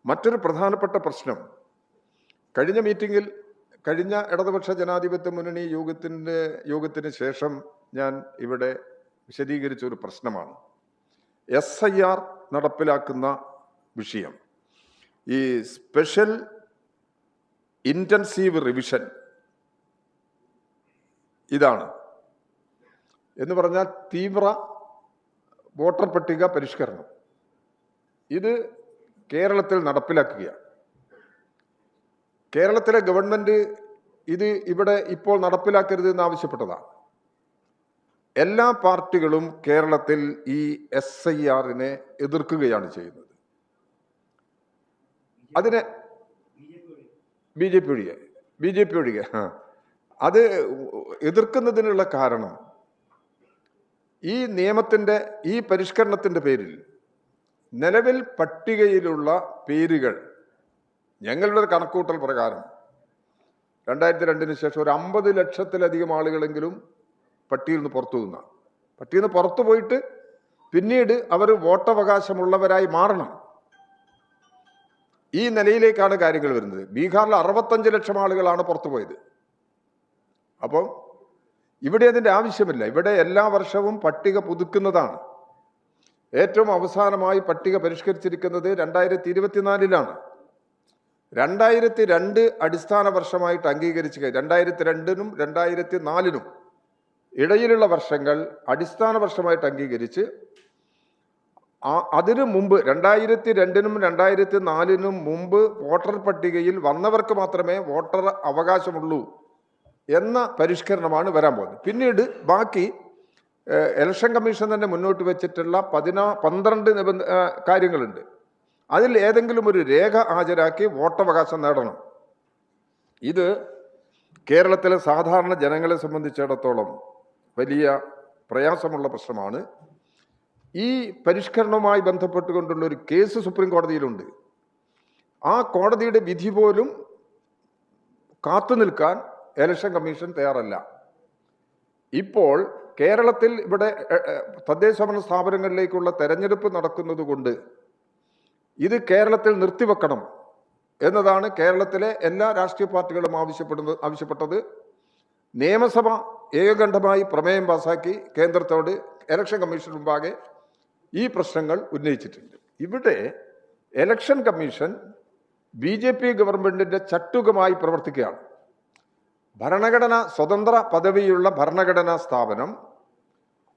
മറ്റൊരു പ്രധാനപ്പെട്ട പ്രശ്നം, കഴിഞ്ഞ മീറ്റിംഗിൽ കഴിഞ്ഞ ഇടതുപക്ഷ ജനാധിപത്യ മുന്നണി യോഗത്തിന് ശേഷം ഞാൻ ഇവിടെ വിശദീകരിച്ച ഒരു പ്രശ്നമാണ് SIR നടപ്പിലാക്കുന്ന വിഷയം. ഈ സ്പെഷ്യൽ ഇൻറ്റൻസീവ് റിവിഷൻ ഇതാണ് എന്ന് പറഞ്ഞാൽ തീവ്ര വോട്ടർ പട്ടിക പരിഷ്കരണം. ഇത് കേരളത്തിൽ നടപ്പിലാക്കുകയാണ്. കേരളത്തിലെ ഗവൺമെന്റ് ഇത് ഇവിടെ ഇപ്പോൾ നടപ്പിലാക്കരുത് എന്ന് ആവശ്യപ്പെട്ടതാണ്. എല്ലാ പാർട്ടികളും കേരളത്തിൽ ഈ SIR-നെ എതിർക്കുകയാണ് ചെയ്യുന്നത്. അതിനെ BJP ഒഴികെ അത് എതിർക്കുന്നതിനുള്ള കാരണം ഈ നിയമത്തിന്റെ ഈ പരിഷ്കരണത്തിന്റെ പേരിൽ നിലവിൽ പട്ടികയിലുള്ള പേരുകൾ ഞങ്ങളുടെ ഒരു കണക്കൂട്ടൽ പ്രകാരം 2002 ശേഷം ഒരു 50 ലക്ഷത്തിലധികം ആളുകളെങ്കിലും പട്ടികയിൽ നിന്ന് പുറത്തു നിന്ന പട്ടികയിൽ നിന്ന് പുറത്തു പോയിട്ട് പിന്നീട് അവർ വോട്ടവകാശമുള്ളവരായി മാറണം. ഈ നിലയിലേക്കാണ് കാര്യങ്ങൾ വരുന്നത്. ബീഹാറിൽ 65 ലക്ഷം ആളുകളാണ് പുറത്തു പോയത്. അപ്പം ഇവിടെ അതിൻ്റെ ആവശ്യമില്ല. ഇവിടെ എല്ലാ വർഷവും പട്ടിക പുതുക്കുന്നതാണ്. ഏറ്റവും അവസാനമായി പട്ടിക പരിഷ്കരിച്ചിരിക്കുന്നത് 2024-ലാണ്. 2002 അടിസ്ഥാന വർഷമായിട്ട് അംഗീകരിച്ച് 2002-നും 2004-നും ഇടയിലുള്ള വർഷങ്ങൾ അടിസ്ഥാന വർഷമായിട്ട് അംഗീകരിച്ച് അതിനു മുമ്പ് 2002-നും 2004-നും മുമ്പ് വോട്ടർ പട്ടികയിൽ വന്നവർക്ക് മാത്രമേ വോട്ടർ അവകാശമുള്ളൂ എന്ന പരിഷ്കരണമാണ് വരാൻ പോകുന്നത്. പിന്നീട് ബാക്കി ഇലക്ഷൻ കമ്മീഷൻ തന്നെ മുന്നോട്ട് വെച്ചിട്ടുള്ള 12 കാര്യങ്ങളുണ്ട്. അതിൽ ഏതെങ്കിലും ഒരു രേഖ ഹാജരാക്കി വോട്ടവകാശം നേടണം. ഇത് കേരളത്തിലെ സാധാരണ ജനങ്ങളെ സംബന്ധിച്ചിടത്തോളം വലിയ പ്രയാസമുള്ള പ്രശ്നമാണ്. ഈ പരിഷ്കരണവുമായി ബന്ധപ്പെട്ടുകൊണ്ടുള്ള ഒരു കേസ് സുപ്രീം കോടതിയിലുണ്ട്. ആ കോടതിയുടെ വിധി പോലും കാത്തു നിൽക്കാൻ ഇലക്ഷൻ കമ്മീഷൻ തയ്യാറല്ല. ഇപ്പോൾ കേരളത്തിൽ ഇവിടെ തദ്ദേശഭരണ സ്ഥാപനങ്ങളിലേക്കുള്ള തെരഞ്ഞെടുപ്പ് നടക്കുന്നത് കൊണ്ട് ഇത് കേരളത്തിൽ നിർത്തിവെക്കണം എന്നതാണ് കേരളത്തിലെ എല്ലാ രാഷ്ട്രീയ പാർട്ടികളും ആവശ്യപ്പെട്ടത്. നിയമസഭ ഏകകണ്ഠമായി പ്രമേയം പാസാക്കി കേന്ദ്രത്തോട് ഇലക്ഷൻ കമ്മീഷൻ മുമ്പാകെ ഈ പ്രശ്നങ്ങൾ ഉന്നയിച്ചിട്ടുണ്ട്. ഇവിടെ ഇലക്ഷൻ കമ്മീഷൻ BJP ഗവൺമെന്റിന്റെ ചട്ടുകമായി പ്രവർത്തിക്കുകയാണ്. സ്വതന്ത്ര പദവിയുള്ള ഭരണഘടനാ സ്ഥാപനം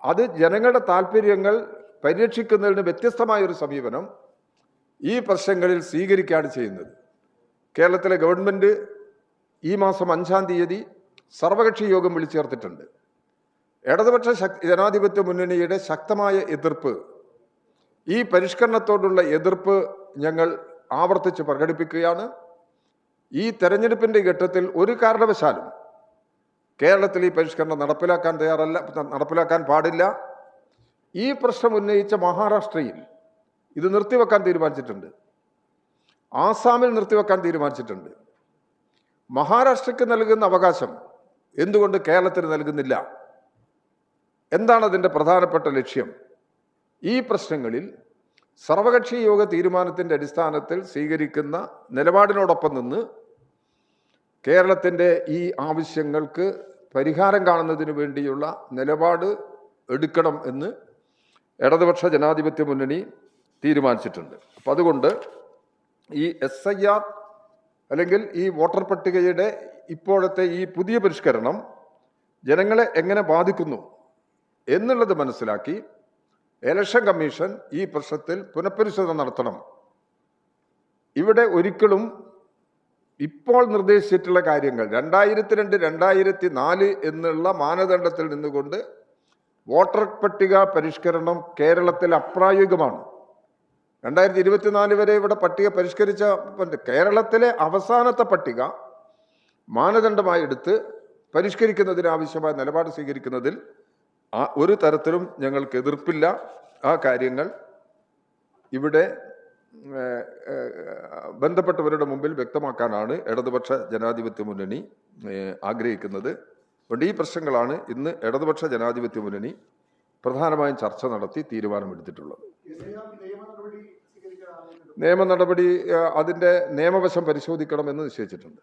അത് ജനങ്ങളുടെ താല്പര്യങ്ങൾ പരിരക്ഷിക്കുന്നതിന് വ്യത്യസ്തമായൊരു സമീപനം ഈ പ്രശ്നങ്ങളിൽ സ്വീകരിക്കുകയാണ് ചെയ്യുന്നത്. കേരളത്തിലെ ഗവൺമെന്റ് ഈ മാസം 5-ാം തീയതി സർവകക്ഷി യോഗം വിളിച്ചു ചേർത്തിട്ടുണ്ട്. ഇടതുപക്ഷ ജനാധിപത്യ മുന്നണിയുടെ ശക്തമായ എതിർപ്പ്, ഈ പരിഷ്കരണത്തോടുള്ള എതിർപ്പ് ഞങ്ങൾ ആവർത്തിച്ച് പ്രകടിപ്പിക്കുകയാണ്. ഈ തെരഞ്ഞെടുപ്പിന്റെ ഘട്ടത്തിൽ ഒരു കാരണവശാലും കേരളത്തിൽ ഈ പരിഷ്കരണം നടപ്പിലാക്കാൻ പാടില്ല. ഈ പ്രശ്നം ഉന്നയിച്ച മഹാരാഷ്ട്രയിൽ ഇത് നിർത്തിവെക്കാൻ തീരുമാനിച്ചിട്ടുണ്ട്. ആസാമിൽ നിർത്തിവെക്കാൻ തീരുമാനിച്ചിട്ടുണ്ട്. മഹാരാഷ്ട്രയ്ക്ക് നൽകുന്ന അവകാശം എന്തുകൊണ്ട് കേരളത്തിന് നൽകുന്നില്ല? എന്താണ് അതിൻ്റെ പ്രധാനപ്പെട്ട ലക്ഷ്യം? ഈ പ്രശ്നങ്ങളിൽ സർവകക്ഷി യോഗ തീരുമാനത്തിൻ്റെ അടിസ്ഥാനത്തിൽ സ്വീകരിക്കുന്ന നിലപാടിനോടൊപ്പം നിന്ന് കേരളത്തിൻ്റെ ഈ ആവശ്യങ്ങൾക്ക് പരിഹാരം കാണുന്നതിന് വേണ്ടിയുള്ള നിലപാട് എടുക്കണം എന്ന് ഇടതുപക്ഷ ജനാധിപത്യ മുന്നണി തീരുമാനിച്ചിട്ടുണ്ട്. അപ്പം അതുകൊണ്ട് ഈ SIR അല്ലെങ്കിൽ ഈ വോട്ടർ പട്ടികയുടെ ഇപ്പോഴത്തെ ഈ പുതിയ പരിഷ്കരണം ജനങ്ങളെ എങ്ങനെ ബാധിക്കുന്നു എന്നുള്ളത് മനസ്സിലാക്കി ഇലക്ഷൻ കമ്മീഷൻ ഈ പ്രശ്നത്തിൽ പുനഃപരിശോധന നടത്തണം. ഇവിടെ ഒരിക്കലും ഇപ്പോൾ നിർദ്ദേശിച്ചിട്ടുള്ള കാര്യങ്ങൾ 2002, 2004 എന്നുള്ള മാനദണ്ഡത്തിൽ നിന്നുകൊണ്ട് വോട്ടർ പട്ടിക പരിഷ്കരണം കേരളത്തിൽ അപ്രായോഗികമാണ്. 2024 വരെ ഇവിടെ പട്ടിക പരിഷ്കരിച്ച കേരളത്തിലെ അവസാനത്തെ പട്ടിക മാനദണ്ഡമായി എടുത്ത് പരിഷ്കരിക്കുന്നതിനാവശ്യമായ നിലപാട് സ്വീകരിക്കുന്നതിൽ ഒരു തരത്തിലും ഞങ്ങൾക്ക് എതിർപ്പില്ല. ആ കാര്യങ്ങൾ ഇവിടെ ബന്ധപ്പെട്ടവരുടെ മുമ്പിൽ വ്യക്തമാക്കാനാണ് ഇടതുപക്ഷ ജനാധിപത്യ മുന്നണി ആഗ്രഹിക്കുന്നത്. അതുകൊണ്ട് ഈ പ്രശ്നങ്ങളാണ് ഇന്ന് ഇടതുപക്ഷ ജനാധിപത്യ മുന്നണി പ്രധാനമായും ചർച്ച നടത്തി തീരുമാനമെടുത്തിട്ടുള്ളത്. നിയമ നടപടി അതിൻ്റെ നിയമവശം പരിശോധിക്കണമെന്ന് നിശ്ചയിച്ചിട്ടുണ്ട്.